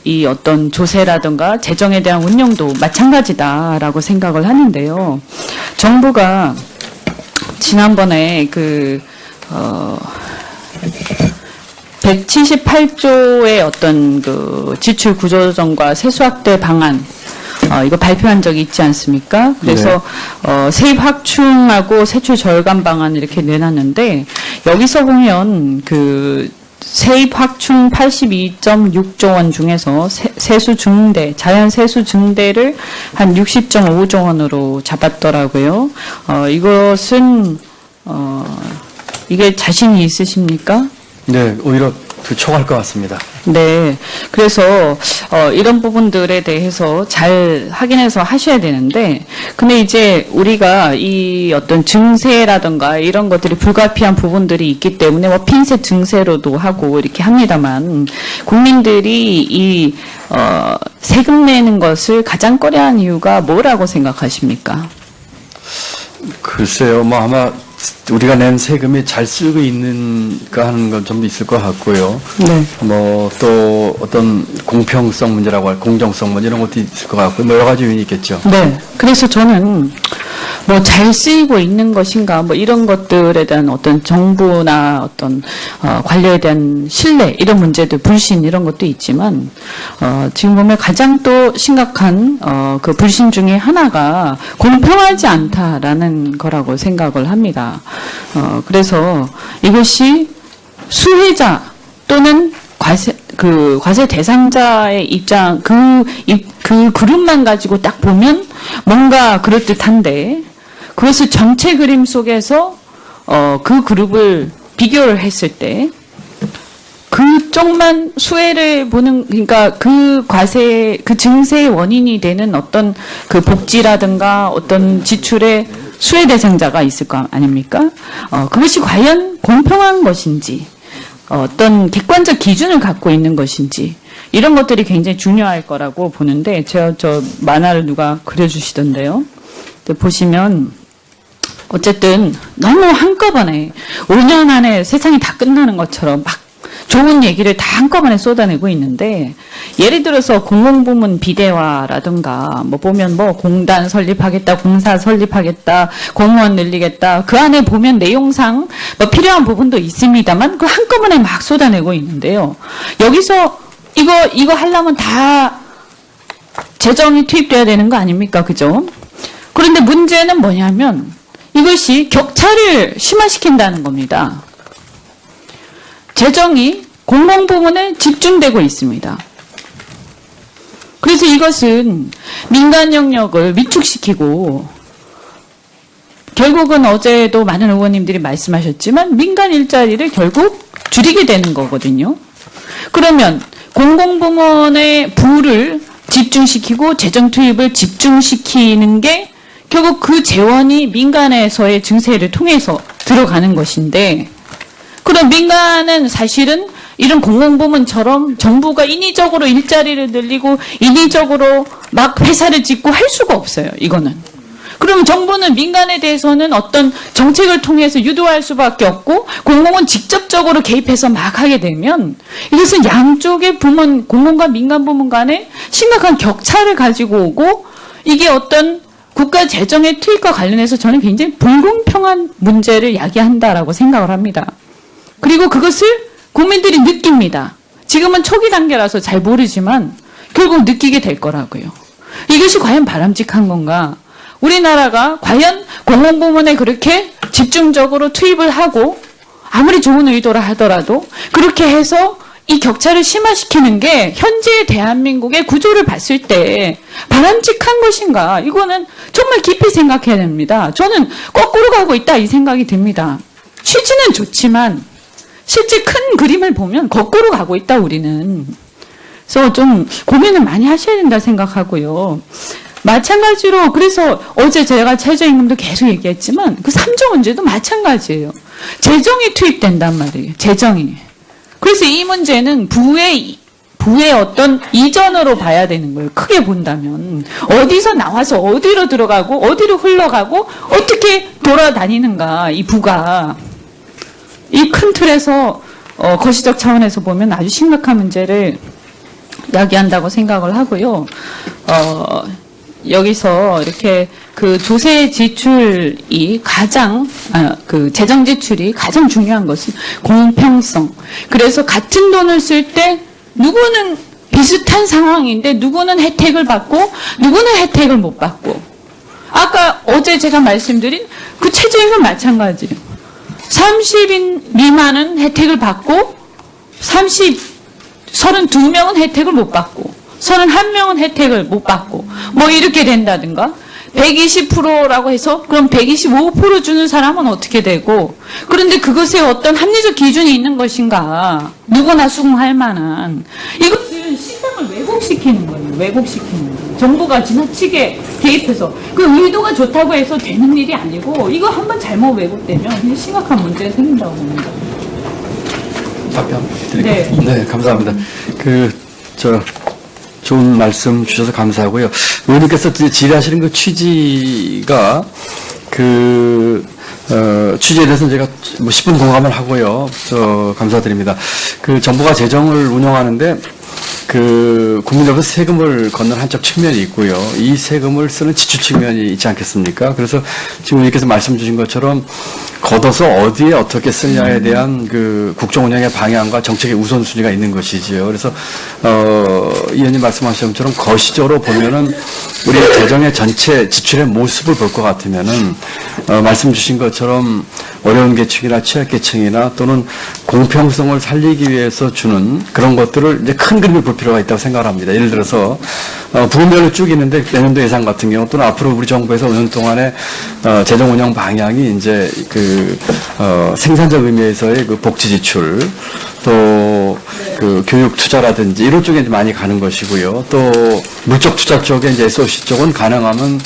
이 어떤 조세라든가 재정에 대한 운영도 마찬가지다라고 생각을 하는데요. 정부가 지난번에 178조의 어떤 지출 구조조정과 세수 확대 방안 이거 발표한 적이 있지 않습니까? 그래서 네. 세입 확충하고 세출 절감 방안을 이렇게 내놨는데 여기서 보면 세입 확충 82.6조 원 중에서 세수 증대, 자연 세수 증대를 한 60.5조 원으로 잡았더라고요. 이것은 이게 자신이 있으십니까? 네, 오히려 초과할 것 같습니다. 네. 그래서, 이런 부분들에 대해서 잘 확인해서 하셔야 되는데, 근데 이제 우리가 이 어떤 증세라든가 이런 것들이 불가피한 부분들이 있기 때문에 핀셋 증세로도 하고 이렇게 합니다만, 국민들이 세금 내는 것을 가장 꺼려하는 이유가 뭐라고 생각하십니까? 글쎄요, 아마 우리가 낸 세금이 잘 쓰고 있는가 하는 건 좀 있을 것 같고요. 네. 또 어떤 공평성 문제라고 할 공정성 문제 이런 것도 있을 것 같고 여러 가지 요인이 있겠죠. 네. 그래서 저는 잘 쓰이고 있는 것인가 이런 것들에 대한 어떤 정부나 어떤 관료에 대한 신뢰 이런 문제들 불신 이런 것도 있지만 지금 보면 가장 또 심각한 그 불신 중에 하나가 공평하지 않다라는 거라고 생각을 합니다. 그래서 이것이 수혜자 또는 과세 대상자의 입장, 그 그룹만 가지고 딱 보면 뭔가 그럴듯한데, 그것을 전체 그림 속에서, 그 그룹을 비교를 했을 때, 그쪽만 수혜를 보는, 그러니까 그 증세의 원인이 되는 어떤 그 복지라든가 어떤 지출의 수혜 대상자가 있을 거 아닙니까? 그것이 과연 공평한 것인지, 어떤 객관적 기준을 갖고 있는 것인지 이런 것들이 굉장히 중요할 거라고 보는데 저 만화를 누가 그려주시던데요. 보시면 어쨌든 너무 한꺼번에 5년 안에 세상이 다 끝나는 것처럼 막 좋은 얘기를 다 한꺼번에 쏟아내고 있는데 예를 들어서 공공부문 비대화라든가 보면 공단 설립하겠다, 공사 설립하겠다, 공무원 늘리겠다 그 안에 보면 내용상 필요한 부분도 있습니다만 그 한꺼번에 막 쏟아내고 있는데요. 여기서 이거 하려면 다 재정이 투입돼야 되는 거 아닙니까? 그죠? 그런데 문제는 뭐냐면 이것이 격차를 심화시킨다는 겁니다. 재정이 공공부문에 집중되고 있습니다. 그래서 이것은 민간 영역을 위축시키고 결국은 어제도 많은 의원님들이 말씀하셨지만 민간 일자리를 결국 줄이게 되는 거거든요. 그러면 공공부문의 부를 집중시키고 재정 투입을 집중시키는 게 결국 그 재원이 민간에서의 증세를 통해서 들어가는 것인데 그럼 민간은 사실은 이런 공공부문처럼 정부가 인위적으로 일자리를 늘리고 인위적으로 막 회사를 짓고 할 수가 없어요. 이거는. 그러면 정부는 민간에 대해서는 어떤 정책을 통해서 유도할 수밖에 없고 공공은 직접적으로 개입해서 막 하게 되면 이것은 양쪽의 부문, 공공과 민간 부문 간에 심각한 격차를 가지고 오고 이게 어떤 국가 재정의 투입과 관련해서 저는 굉장히 불공평한 문제를 야기한다라고 생각을 합니다. 그리고 그것을 국민들이 느낍니다. 지금은 초기 단계라서 잘 모르지만 결국 느끼게 될 거라고요. 이것이 과연 바람직한 건가? 우리나라가 과연 공공부문에 그렇게 집중적으로 투입을 하고 아무리 좋은 의도라 하더라도 그렇게 해서 이 격차를 심화시키는 게 현재 대한민국의 구조를 봤을 때 바람직한 것인가? 이거는 정말 깊이 생각해야 됩니다. 저는 거꾸로 가고 있다 이 생각이 듭니다. 취지는 좋지만 실제 큰 그림을 보면 거꾸로 가고 있다 우리는. 그래서 좀 고민을 많이 하셔야 된다 생각하고요. 마찬가지로 그래서 어제 제가 최저임금도 계속 얘기했지만 그 3조 문제도 마찬가지예요. 재정이 투입된단 말이에요. 재정이. 그래서 이 문제는 부의 어떤 이전으로 봐야 되는 거예요. 크게 본다면. 어디서 나와서 어디로 들어가고 어디로 흘러가고 어떻게 돌아다니는가 이 부가. 이 큰 틀에서 거시적 차원에서 보면 아주 심각한 문제를 야기한다고 생각을 하고요. 여기서 이렇게 그 조세 지출이 그 재정 지출이 가장 중요한 것은 공평성. 그래서 같은 돈을 쓸 때 누구는 비슷한 상황인데 누구는 혜택을 받고 누구는 혜택을 못 받고. 아까 어제 제가 말씀드린 그 최저임금 마찬가지예요. 30인 미만은 혜택을 받고 32명은 혜택을 못 받고 31명은 혜택을 못 받고 뭐 이렇게 된다든가 120%라고 해서 그럼 125% 주는 사람은 어떻게 되고 그런데 그것에 어떤 합리적 기준이 있는 것인가 누구나 수긍할 만한 이것은 시장을 왜곡시키는 거예요. 왜곡시키는 거예요. 정부가 지나치게 개입해서 그 의도가 좋다고 해서 되는 일이 아니고 이거 한번 잘못 왜곡되면 심각한 문제가 생긴다고 봅니다. 답변 드릴게요. 네, 감사합니다. 좋은 말씀 주셔서 감사하고요. 의원님께서 질의하시는 그 취지가 취지에 대해서는 제가 10분 공감을 하고요. 감사드립니다. 정부가 재정을 운영하는데 국민들로부터 세금을 걷는 한쪽 측면이 있고요. 이 세금을 쓰는 지출 측면이 있지 않겠습니까? 그래서 지금 의원님께서 말씀 주신 것처럼 걷어서 어디에 어떻게 쓰냐에 대한 국정 운영의 방향과 정책의 우선순위가 있는 것이지요. 그래서 의원님 말씀하신 것처럼 거시적으로 보면은 우리가 재정의 전체 지출의 모습을 볼 것 같으면은 말씀 주신 것처럼 어려운 계층이나 취약계층이나 또는 공평성을 살리기 위해서 주는 그런 것들을 이제 큰 그림을 볼 필요가 있다고 생각합니다. 예를 들어서 부분별로 쭉 있는데 내년도 예산 같은 경우 또는 앞으로 우리 정부에서 5년 동안의 재정 운영 방향이 이제 생산적 의미에서의 복지 지출 또 교육 투자라든지 이런 쪽에 많이 가는 것이고요. 또 물적 투자 쪽에 이제 SOC 쪽은 가능하면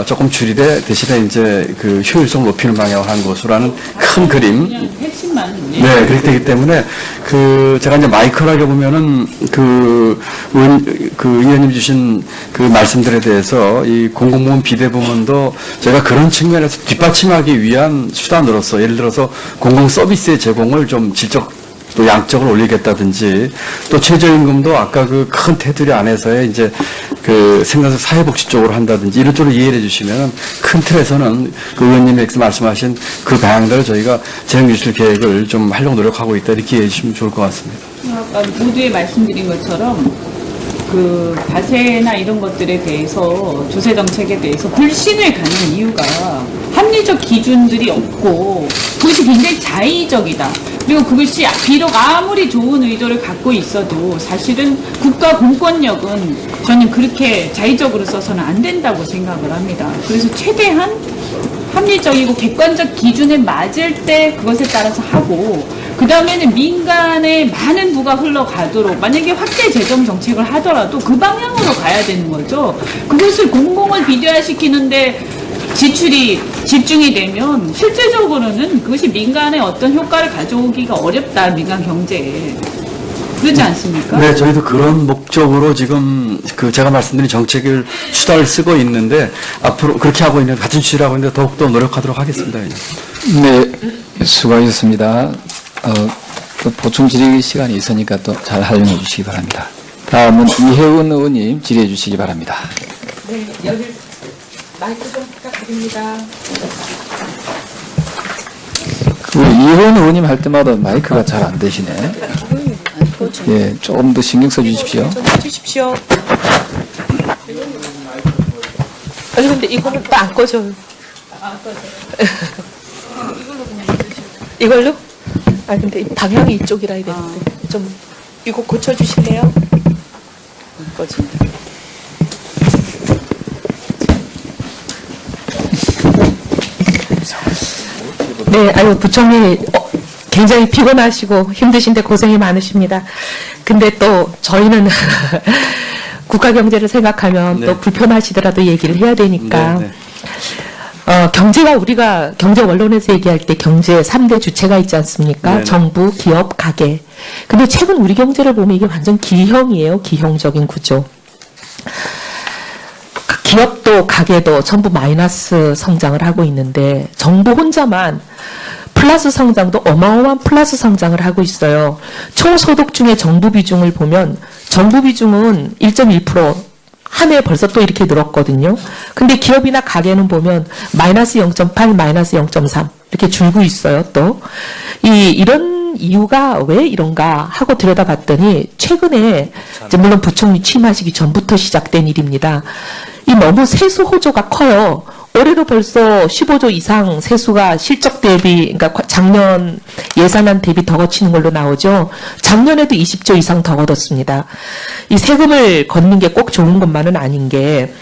조금 줄이되 대신에 이제 효율성 높이는 방향으로 한 것으로라는 큰 그림. 핵심만. 네, 그렇게 되기 때문에 제가 이제 마이크라게 보면은 의원님 주신 말씀들에 대해서 이 공공부문 비대부문도 제가 그런 측면에서 뒷받침하기 위한 수단으로서 예를 들어서 공공 서비스의 제공을 좀 질적 또 양적으로 올리겠다든지 또 최저임금도 아까 큰 테두리 안에서의 이제 생산적 사회복지 쪽으로 한다든지 이런 쪽으로 이해를 해주시면 큰 틀에서는 의원님께서 말씀하신 그 방향대로 저희가 재정지출 계획을 좀 하려고 노력하고 있다 이렇게 이해해 주시면 좋을 것 같습니다. 아까 모두에 말씀드린 것처럼 과세나 이런 것들에 대해서 조세 정책에 대해서 불신을 갖는 이유가 합리적 기준들이 없고 그것이 굉장히 자의적이다. 그리고 그것이 비록 아무리 좋은 의도를 갖고 있어도 사실은 국가 공권력은 저는 그렇게 자의적으로 써서는 안 된다고 생각을 합니다. 그래서 최대한 합리적이고 객관적 기준에 맞을 때 그것에 따라서 하고 그 다음에는 민간에 많은 부가 흘러가도록 만약에 확대 재정 정책을 하더라도 그 방향으로 가야 되는 거죠. 그것을 공공을 비대화시키는데 지출이 집중이 되면 실제적으로는 그것이 민간에 어떤 효과를 가져오기가 어렵다. 민간 경제에. 그렇지 않습니까? 네, 저희도 그런 목적으로 지금 제가 말씀드린 정책을 수단을 쓰고 있는데 앞으로 그렇게 하고 있는 같은 취지를 하고 있는데 더욱더 노력하도록 하겠습니다. 네, 수고하셨습니다. 보충 질의 시간이 있으니까 또 잘 활용해 주시기 바랍니다. 다음은 이혜원 의원님 질의해 주시기 바랍니다. 네, 여기 마이크 좀 부탁드립니다. 이혜원 의원님 할 때마다 마이크가 잘 안 되시네. 예, 조금 더 신경 써 주십시오. 좀 해주십시오. 아니, 근데 이거는 또 안 꺼져요. 이걸로? 아, 근데 방향이 이쪽이라 해야 되는데. 좀, 이거 고쳐주실래요? 꺼진다. 네, 아유, 부총리, 굉장히 피곤하시고 힘드신데 고생이 많으십니다. 근데 또 저희는 국가 경제를 생각하면 네. 또 불편하시더라도 얘기를 해야 되니까. 네, 네. 경제가 우리가 경제 원론에서 얘기할 때 경제 3대 주체가 있지 않습니까? 네네. 정부, 기업, 가계. 근데 최근 우리 경제를 보면 이게 완전 기형이에요. 기형적인 구조. 기업도 가계도 전부 마이너스 성장을 하고 있는데 정부 혼자만 플러스 성장도 어마어마한 플러스 성장을 하고 있어요. 총소득 중에 정부 비중을 보면 정부 비중은 1.1%, 한 해에 벌써 또 이렇게 늘었거든요. 근데 기업이나 가게는 보면 마이너스 0.8, 마이너스 0.3 이렇게 줄고 있어요. 또 이런 이유가 왜 이런가 하고 들여다봤더니 최근에 이제 물론 부총리 취임하시기 전부터 시작된 일입니다. 이 너무 세수 호조가 커요. 올해도 벌써 15조 이상 세수가 실적 대비, 그러니까 작년 예산안 대비 더 거치는 걸로 나오죠. 작년에도 20조 이상 더 걷었습니다. 이 세금을 걷는 게 꼭 좋은 것만은 아닌 게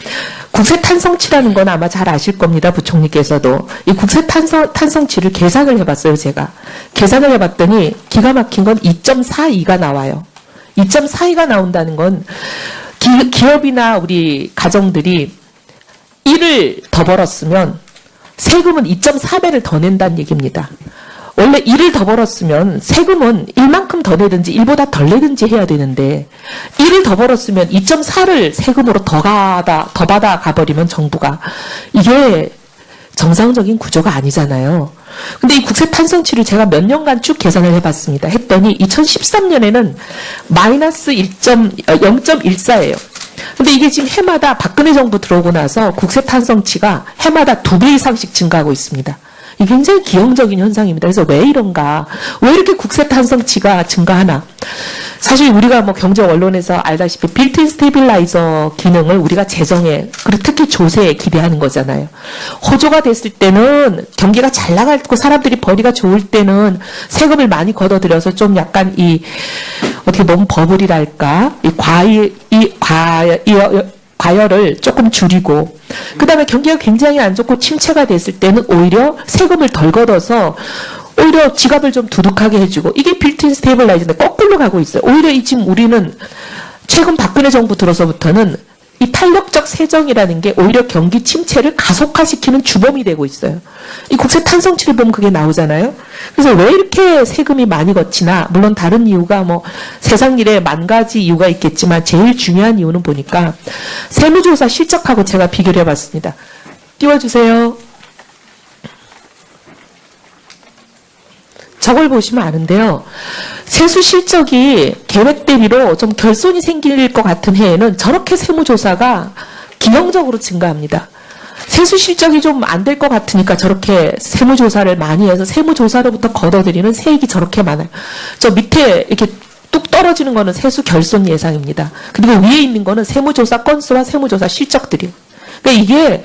국세 탄성치라는 건 아마 잘 아실 겁니다. 부총리께서도. 이 국세 탄성치를 계산을 해봤어요. 제가. 계산을 해봤더니 기가 막힌 건 2.42가 나와요. 2.42가 나온다는 건 기업이나 우리 가정들이 1을 더 벌었으면 세금은 2.4배를 더 낸다는 얘기입니다. 원래 1을 더 벌었으면 세금은 1만큼 더 내든지 1보다 덜 내든지 해야 되는데 1을 더 벌었으면 2.4를 세금으로 더 받아 가버리면 정부가 이게 정상적인 구조가 아니잖아요. 근데 이 국세 탄성치를 제가 몇 년간 쭉 계산을 해봤습니다. 했더니 2013년에는 마이너스 0.14예요. 근데 이게 지금 해마다 박근혜 정부 들어오고 나서 국세 탄성치가 해마다 2배 이상씩 증가하고 있습니다. 이게 굉장히 기형적인 현상입니다. 그래서 왜 이런가? 왜 이렇게 국세 탄성치가 증가하나? 사실 우리가 뭐 경제 언론에서 알다시피 빌트인 스테빌라이저 기능을 우리가 재정에 그리고 특히 조세에 기대하는 거잖아요. 호조가 됐을 때는 경기가 잘 나가고 사람들이 벌이가 좋을 때는 세금을 많이 걷어들여서 좀 약간 이 어떻게 보면 버블이랄까 이 과열을 조금 줄이고 그다음에 경기가 굉장히 안 좋고 침체가 됐을 때는 오히려 세금을 덜 걷어서 오히려 지갑을 좀 두둑하게 해주고 이게 빌트인 스테이블라이저인데 거꾸로 가고 있어요. 오히려 지금 우리는 최근 박근혜 정부 들어서부터는 이 탄력적 세정이라는 게 오히려 경기 침체를 가속화시키는 주범이 되고 있어요. 이 국세 탄성치를 보면 그게 나오잖아요. 그래서 왜 이렇게 세금이 많이 걷히나 물론 다른 이유가 뭐 세상 일에 만 가지 이유가 있겠지만 제일 중요한 이유는 보니까 세무조사 실적하고 제가 비교를 해봤습니다. 띄워주세요. 저걸 보시면 아는데요. 세수 실적이 계획 대비로 좀 결손이 생길 것 같은 해에는 저렇게 세무조사가 기형적으로 증가합니다. 세수 실적이 좀 안 될 것 같으니까 저렇게 세무조사를 많이 해서 세무조사로부터 걷어들이는 세액이 저렇게 많아요. 저 밑에 이렇게 뚝 떨어지는 거는 세수 결손 예상입니다. 그리고 위에 있는 거는 세무조사 건수와 세무조사 실적들이에요. 그러니까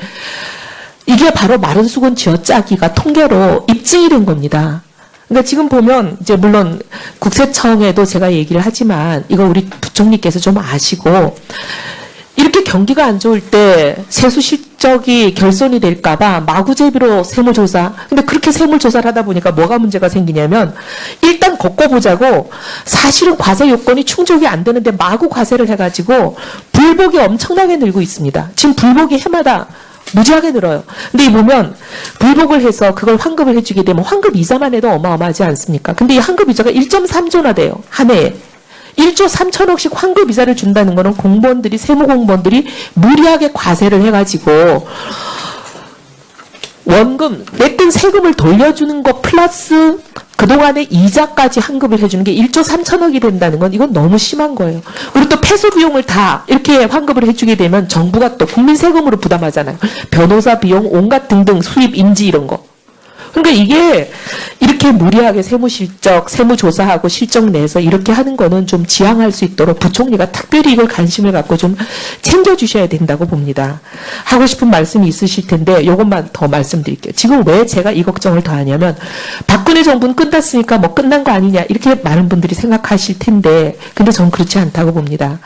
이게 바로 마른 수건 쥐어짜기가 통계로 입증이 된 겁니다. 그러니까 지금 보면 이제 물론 국세청에도 제가 얘기를 하지만 이거 우리 부총리께서 좀 아시고 이렇게 경기가 안 좋을 때 세수 실적이 결손이 될까봐 마구제비로 세무조사. 근데 그렇게 세무조사를 하다 보니까 뭐가 문제가 생기냐면 일단 걷고보자고 사실은 과세 요건이 충족이 안 되는데 마구 과세를 해가지고 불복이 엄청나게 늘고 있습니다. 지금 불복이 해마다 무지하게 늘어요. 근데 이 보면 불복을 해서 그걸 환급을 해주게 되면 환급 이자만 해도 어마어마하지 않습니까? 근데 이 환급 이자가 1.3조나 돼요. 한 해에. 1조 3천억씩 환급 이자를 준다는 거는 공무원들이 세무공무원들이 무리하게 과세를 해가지고 원금 냈던 세금을 돌려주는 거 플러스 그동안의 이자까지 환급을 해주는 게 1조 3천억이 된다는 건 이건 너무 심한 거예요. 그리고 또 폐소 비용을 다 이렇게 환급을 해주게 되면 정부가 또 국민 세금으로 부담하잖아요. 변호사 비용, 온갖 등등 수입 인지 이런 거. 그러니까 이게 이렇게 무리하게 세무실적, 세무조사하고 실적 내서 이렇게 하는 거는 좀 지양할 수 있도록 부총리가 특별히 이걸 관심을 갖고 좀 챙겨주셔야 된다고 봅니다. 하고 싶은 말씀이 있으실 텐데 이것만 더 말씀드릴게요. 지금 왜 제가 이 걱정을 더 하냐면 박근혜 정부는 끝났으니까 뭐 끝난 거 아니냐 이렇게 많은 분들이 생각하실 텐데 근데 저는 그렇지 않다고 봅니다.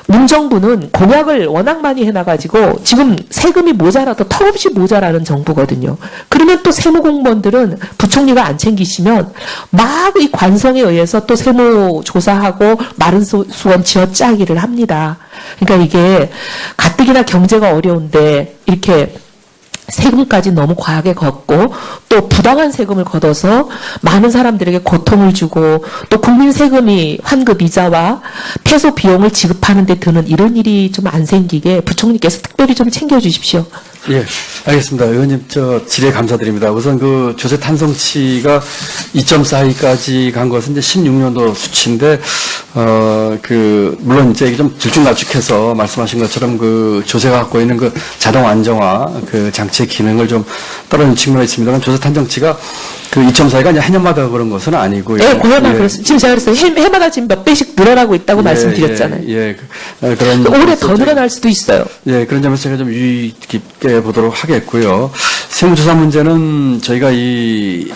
문정부는 공약을 워낙 많이 해놔가지고 지금 세금이 모자라도 턱없이 모자라는 정부거든요. 그러면 또 세무공무원들은 부총리가 안 챙기시면 막 이 관성에 의해서 또 세무조사하고 마른 수건 쥐어짜기를 합니다. 그러니까 이게 가뜩이나 경제가 어려운데 이렇게 세금까지 너무 과하게 걷고 또 부당한 세금을 걷어서 많은 사람들에게 고통을 주고 또 국민 세금이 환급 이자와 폐소 비용을 지급하는 데 드는 이런 일이 좀 안 생기게 부총리께서 특별히 좀 챙겨주십시오. 예, 알겠습니다. 의원님, 질의 감사드립니다. 우선 그 조세 탄성치가 2.42까지 간 것은 이제 16년도 수치인데, 물론 이제 좀 들쭉날쭉해서 말씀하신 것처럼 그 조세가 갖고 있는 그 자동 안정화 그 장치의 기능을 좀 떨어진 측면이 있습니다만 조세 탄성치가 그 2.42가 이제 해년마다 그런 것은 아니고요. 네, 고려만 그렇습니다. 지금 제가 그랬어요. 해마다 지금 몇 배씩 늘어나고 있다고 말씀드렸잖아요. 그런 올해 더 늘어날 수도 있어요. 예, 그런 점에서 제가 좀 유의 깊게 보도록 하겠고요. 세무조사 문제는 저희가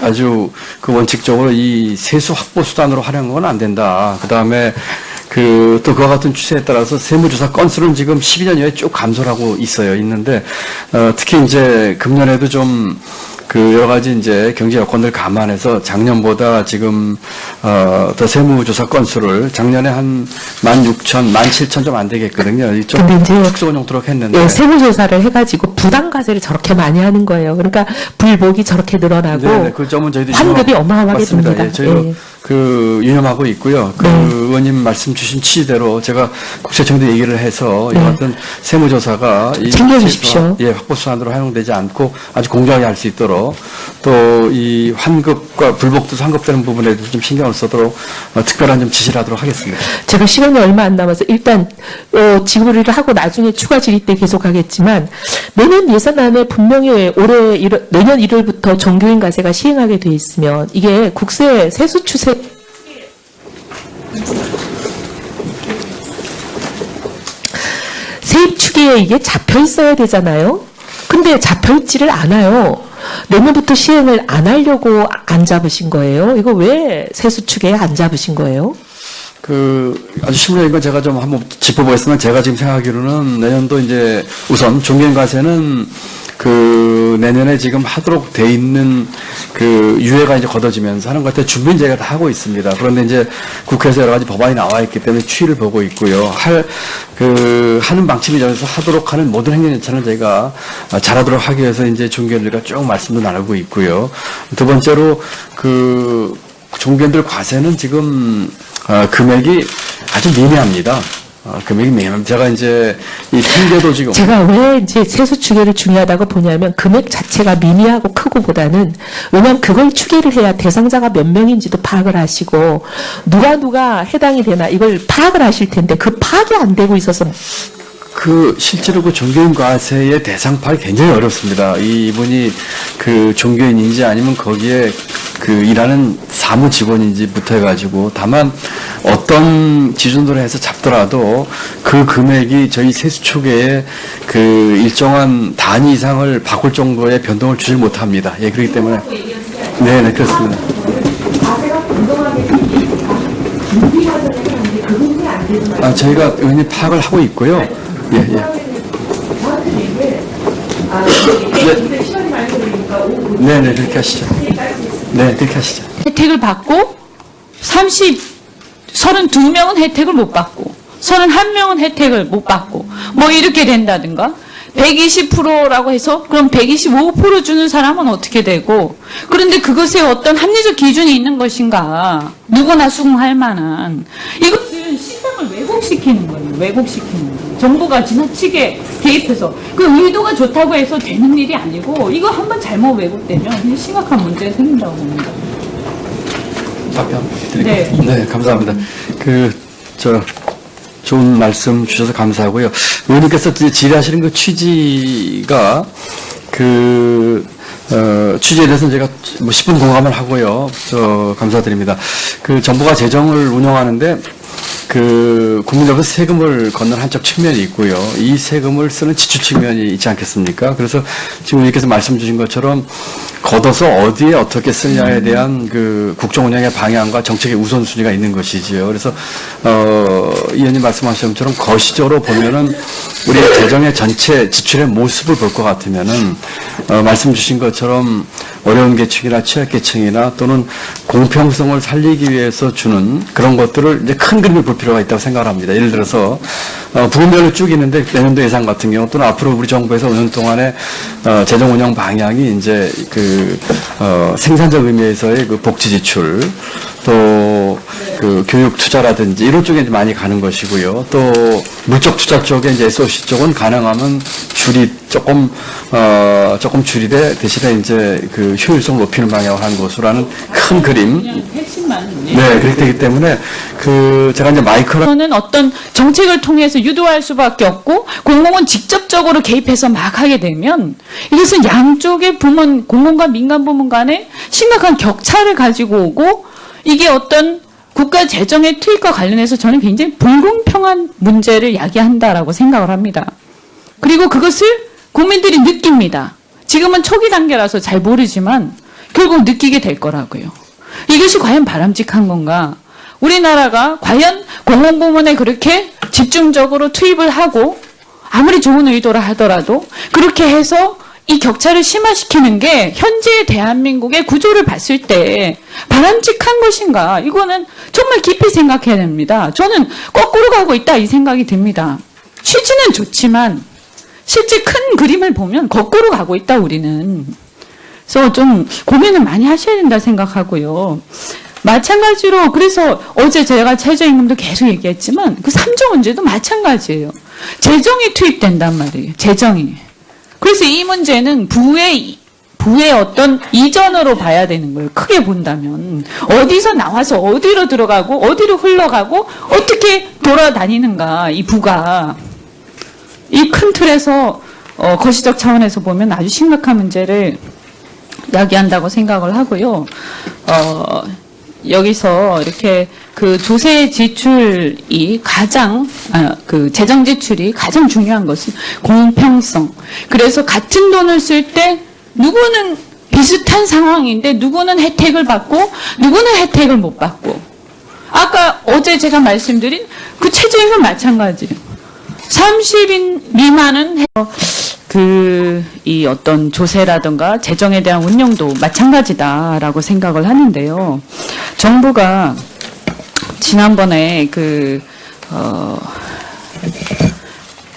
아주 그 원칙적으로 이 세수 확보 수단으로 활용한 건 안 된다. 그 다음에 또 그와 같은 추세에 따라서 세무조사 건수는 지금 12년 이후에 쭉 감소를 하고 있는데, 특히 이제 금년에도 좀 여러 가지 이제 경제 여건들 감안해서 작년보다 지금, 더 세무조사 건수를 작년에 한 16,000, 17,000 좀 안 되겠거든요. 좀 근데 이제 축소운용토록 했는데. 예, 세무조사를 해가지고 부당과세를 저렇게 많이 하는 거예요. 그러니까 불복이 저렇게 늘어나고 네네, 그 점은 저희도 환급이 어마어마하게 맞습니다. 듭니다. 예, 저희도 유념하고 있고요. 의원님 말씀 주신 취지대로 제가 국세청도 얘기를 해서 이 같은 세무조사가 챙겨주십시오. 확보 수단으로 활용되지 않고 아주 공정하게 할 수 있도록 또 이 환급과 불복도 환급되는 부분에도 좀 신경을 쓰도록 특별한 좀 지시를 하도록 하겠습니다. 제가 시간이 얼마 안 남아서 일단 지구를 하고 나중에 추가 질의 때 계속하겠지만 내년 예산안에 분명히 내년 1월부터 종교인 과세가 시행하게 돼 있으면 이게 국세 세수 추세 세입 추계에 이게 잡혀 있어야 되잖아요. 근데 잡혀 있지를 않아요. 내년부터 시행을 안 하려고 안 잡으신 거예요? 이거 왜 세수 추계에 안 잡으신 거예요? 아주 심오한 건 제가 좀 한번 짚어보겠습니다. 제가 지금 생각하기로는 내년도 이제 우선 종교인 과세는 내년에 지금 하도록 돼 있는 유예가 이제 걷어지면서 하는 것 같아요. 준비는 저희가 다 하고 있습니다. 그런데 이제 국회에서 여러 가지 법안이 나와 있기 때문에 추이를 보고 있고요. 하는 방침이 정해서 하도록 하는 모든 행정 절차는 저희가 잘하도록 하기 위해서 이제 종교인들과 쭉 말씀도 나누고 있고요. 두 번째로 종교인들 과세는 지금 금액이 아주 미미합니다. 금액이 미미합니다. 제가 이제 이 통계도 지금 제가 왜 이제 세수 추계를 중요하다고 보냐면 금액 자체가 미미하고 크고보다는 왜냐하면 그걸 추계를 해야 대상자가 몇 명인지도 파악을 하시고 누가 해당이 되나 이걸 파악을 하실 텐데 그 파악이 안 되고 있어서 실제로 종교인 과세의 대상 파악이 굉장히 어렵습니다. 이분이 종교인인지 아니면 거기에 일하는 사무 직원인지부터 해가지고 다만 어떤 기준으로 해서 잡더라도 그 금액이 저희 세수 추계에 일정한 단위 이상을 바꿀 정도의 변동을 주지 못합니다. 예, 그렇기 때문에 네, 그렇습니다. 저희가 의원님 파악을 하고 있고요. 예. 네, 그렇게 하시죠. 네, 그렇게 하시죠. 혜택을 받고 32명은 혜택을 못 받고 31명은 혜택을 못 받고 뭐 이렇게 된다든가 120%라고 해서 그럼 125% 주는 사람은 어떻게 되고 그런데 그것에 어떤 합리적 기준이 있는 것인가 누구나 수긍할 만한 이것은 시장을 왜곡시키는 거예요. 왜곡시키는 거예요. 정부가 지나치게 개입해서 의도가 좋다고 해서 되는 일이 아니고 이거 한번 잘못 왜곡되면 심각한 문제가 생긴다고 봅니다. 답변 드릴게요. 네, 감사합니다. 좋은 말씀 주셔서 감사하고요. 의원님께서 질의하시는 취지가 취지에 대해서는 제가 10분 공감을 하고요. 감사드립니다. 정부가 재정을 운영하는데 국민들로부터 세금을 걷는 한쪽 측면이 있고요. 이 세금을 쓰는 지출 측면이 있지 않겠습니까? 그래서 지금 의원님께서 말씀 주신 것처럼 걷어서 어디에 어떻게 쓰느냐에 대한 국정 운영의 방향과 정책의 우선순위가 있는 것이지요. 그래서 이 의원님 말씀하신 것처럼 거시적으로 보면은 우리의 재정의 전체 지출의 모습을 볼 것 같으면은 말씀 주신 것처럼 어려운 계층이나 취약계층이나 또는 공평성을 살리기 위해서 주는 그런 것들을 이제 큰 그림을 볼 필요가 있다고 생각을 합니다. 예를 들어서 부분별로 쭉 있는데 내년도 예산 같은 경우 또는 앞으로 우리 정부에서 5년 동안의 재정 운영 방향이 이제 생산적 의미에서의 복지 지출 또 그 교육 투자라든지 이런 쪽에 이제 많이 가는 것이고요. 또 물적 투자 쪽에 이제 SOC 쪽은 가능하면 조금 줄이되 대신에 이제 그 효율성 높이는 방향으로 하는 것으로라는 큰 그림. 그냥 핵심만. 네, 그렇기 되기 때문에 제가 이제 저는 어떤 정책을 통해서 유도할 수밖에 없고 공공은 직접적으로 개입해서 막 하게 되면 이것은 양쪽의 부문, 공공과 민간 부문 간에 심각한 격차를 가지고 오고 이게 어떤 국가 재정의 투입과 관련해서 저는 굉장히 불공평한 문제를 야기한다라고 생각을 합니다. 그리고 그것을 국민들이 느낍니다. 지금은 초기 단계라서 잘 모르지만 결국 느끼게 될 거라고요. 이것이 과연 바람직한 건가? 우리나라가 과연 공공부문에 그렇게 집중적으로 투입을 하고 아무리 좋은 의도라 하더라도 그렇게 해서 이 격차를 심화시키는 게 현재의 대한민국의 구조를 봤을 때 바람직한 것인가? 이거는 정말 깊이 생각해야 됩니다. 저는 거꾸로 가고 있다 이 생각이 듭니다. 취지는 좋지만 실제 큰 그림을 보면 거꾸로 가고 있다 우리는. 그래서 좀 고민을 많이 하셔야 된다 생각하고요. 마찬가지로 그래서 어제 제가 최저임금도 계속 얘기했지만 그 3조 문제도 마찬가지예요. 재정이 투입된단 말이에요. 재정이. 그래서 이 문제는 부의 어떤 이전으로 봐야 되는 거예요. 크게 본다면. 어디서 나와서 어디로 들어가고 어디로 흘러가고 어떻게 돌아다니는가 이 부가. 이 큰 틀에서 거시적 차원에서 보면 아주 심각한 문제를 야기한다고 생각을 하고요. 여기서 이렇게 그 조세 지출이 그 재정 지출이 가장 중요한 것은 공평성. 그래서 같은 돈을 쓸 때 누구는 비슷한 상황인데 누구는 혜택을 받고 누구는 혜택을 못 받고. 아까 어제 제가 말씀드린 그 최저임금 마찬가지예요. 30인 미만은 이 어떤 조세라든가 재정에 대한 운영도 마찬가지다라고 생각을 하는데요. 정부가 지난번에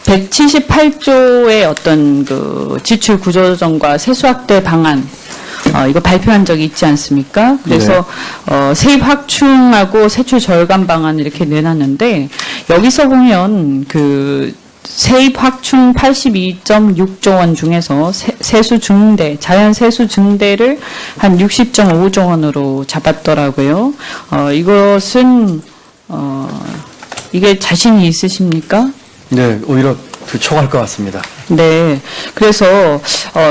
178조의 어떤 그 지출 구조조정과 세수 확대 방안 이거 발표한 적이 있지 않습니까? 그래서 세입 확충하고 세출 절감 방안 이렇게 내놨는데 여기서 보면 그 세입 확충 82.6조 원 중에서 세수 증대, 자연 세수 증대를 한 60.5조 원으로 잡았더라고요. 이것은 이게 자신이 있으십니까? 네, 오히려 촉할 것 같습니다. 네. 그래서,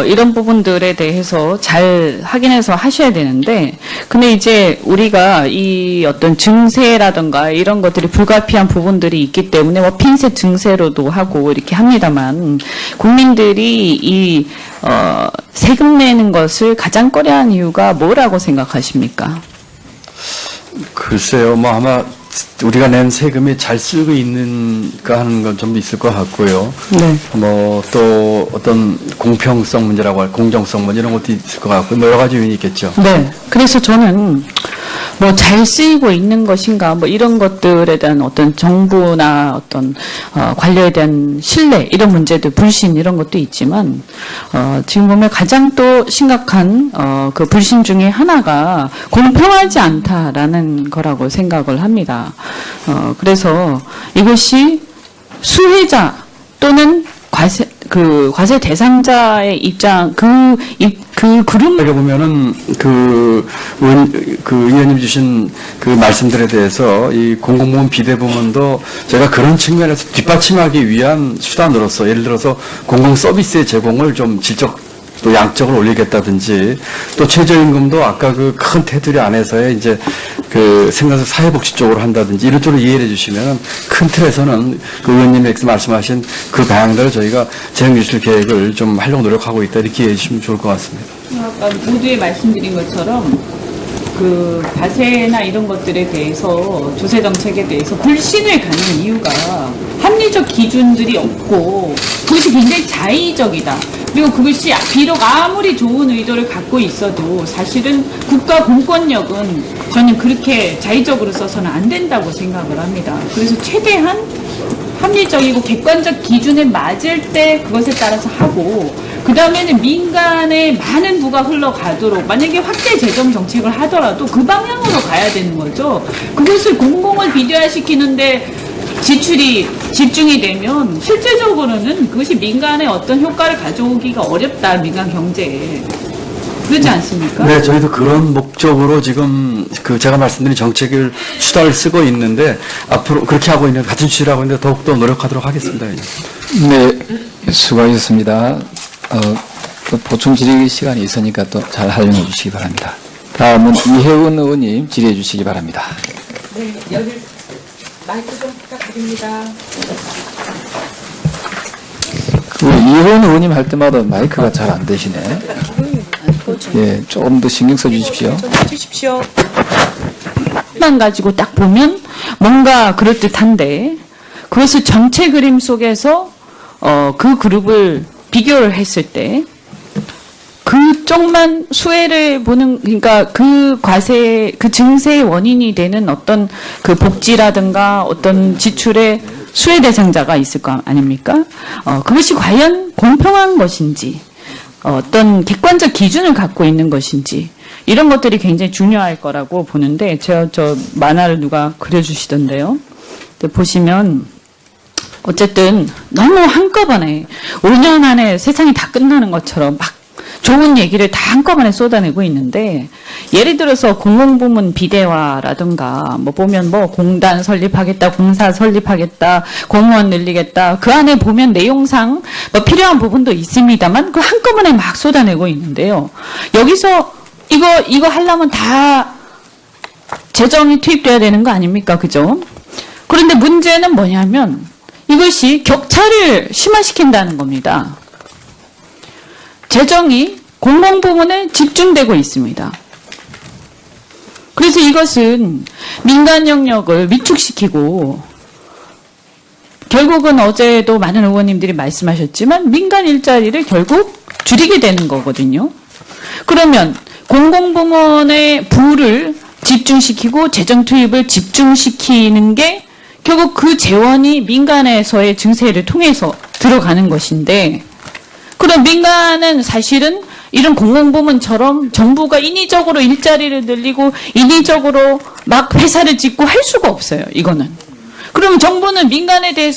이런 부분들에 대해서 잘 확인해서 하셔야 되는데, 근데 이제 우리가 이 어떤 증세라든가 이런 것들이 불가피한 부분들이 있기 때문에 뭐 핀셋 증세로도 하고 이렇게 합니다만, 국민들이 세금 내는 것을 가장 꺼려하는 이유가 뭐라고 생각하십니까? 글쎄요, 뭐 아마 우리가 낸 세금이 잘 쓰고 있는가 하는 건 좀 있을 것 같고요. 네. 뭐 또 어떤 공평성 문제라고 할 공정성 문제 이런 것도 있을 것 같고 뭐 여러 가지 요인이 있겠죠. 네. 그래서 저는 뭐 잘 쓰이고 있는 것인가 뭐 이런 것들에 대한 어떤 정부나 어떤 관료에 대한 신뢰 이런 문제들 불신 이런 것도 있지만 지금 보면 가장 또 심각한 그 불신 중에 하나가 공평하지 않다라는 거라고 생각을 합니다. 그래서 이것이 수혜자 또는 과세 대상자의 입장, 그룹. 여기 보면은, 의원님 주신 그 말씀들에 대해서 이 공공부문 비대부문도 제가 그런 측면에서 뒷받침하기 위한 수단으로서 예를 들어서 공공 서비스의 제공을 좀 질적 또 양적으로 올리겠다든지 또 최저임금도 아까 그 큰 테두리 안에서의 이제 그 생산성 사회복지 쪽으로 한다든지 이런 쪽으로 이해를 해주시면 큰 틀에서는 그 의원님이 말씀하신 그 방향대로 저희가 재정지출 계획을 좀 하려고 노력하고 있다 이렇게 이해해 주시면 좋을 것 같습니다. 아까 모두에 말씀드린 것처럼 그 과세나 이런 것들에 대해서 조세 정책에 대해서 불신을 갖는 이유가 합리적 기준들이 없고 그것이 굉장히 자의적이다. 그리고 그것이 비록 아무리 좋은 의도를 갖고 있어도 사실은 국가 공권력은 저는 그렇게 자의적으로 써서는 안 된다고 생각을 합니다. 그래서 최대한 합리적이고 객관적 기준에 맞을 때 그것에 따라서 하고 그 다음에는 민간에 많은 부가 흘러가도록 만약에 확대 재정 정책을 하더라도 그 방향으로 가야 되는 거죠. 그것을 공공을 비대화시키는데 지출이 집중이 되면 실제적으로는 그것이 민간에 어떤 효과를 가져오기가 어렵다, 민간 경제에. 그렇지 않습니까? 네, 저희도 그런 목적으로 지금 그 제가 말씀드린 정책을 수단을 쓰고 있는데 앞으로 그렇게 하고 있는 같은 취지를 하고 있는데 더욱더 노력하도록 하겠습니다. 네, 수고하셨습니다. 또 보충 질의 시간이 있으니까 또 잘 활용해 주시기 바랍니다. 다음은 이혜원 의원님 질의해 주시기 바랍니다. 네, 여기 마이크 좀 부탁드립니다. 그 이혜원 의원님 할 때마다 마이크가 잘 안 되시네. 예, 조금 더 신경 써 주십시오. 좀 해주십시오. 만 가지고 딱 보면 뭔가 그럴듯한데 그것을 전체 그림 속에서 그 그룹을 비교를 했을 때 그쪽만 수혜를 보는, 그러니까 그 과세, 그 증세의 원인이 되는 어떤 그 복지라든가 어떤 지출의 수혜 대상자가 있을 거 아닙니까? 그것이 과연 공평한 것인지, 어떤 객관적 기준을 갖고 있는 것인지, 이런 것들이 굉장히 중요할 거라고 보는데, 저 만화를 누가 그려주시던데요. 보시면, 어쨌든 너무 한꺼번에 5년 안에 세상이 다 끝나는 것처럼 막 좋은 얘기를 다 한꺼번에 쏟아내고 있는데, 예를 들어서 공공부문 비대화라든가 뭐 보면 뭐 공단 설립하겠다, 공사 설립하겠다, 공무원 늘리겠다, 그 안에 보면 내용상 뭐 필요한 부분도 있습니다만 그 한꺼번에 막 쏟아내고 있는데요. 여기서 이거 하려면 다 재정이 투입돼야 되는 거 아닙니까? 그죠? 그런데 문제는 뭐냐면 이것이 격차를 심화시킨다는 겁니다. 재정이 공공부문에 집중되고 있습니다. 그래서 이것은 민간 영역을 위축시키고 결국은 어제도 많은 의원님들이 말씀하셨지만 민간 일자리를 결국 줄이게 되는 거거든요. 그러면 공공부문의 부를 집중시키고 재정 투입을 집중시키는 게 결국 그 재원이 민간에서의 증세를 통해서 들어가는 것인데, 그럼 민간은 사실은 이런 공공부문처럼 정부가 인위적으로 일자리를 늘리고 인위적으로 막 회사를 짓고 할 수가 없어요. 이거는. 그러면 정부는 민간에 대해서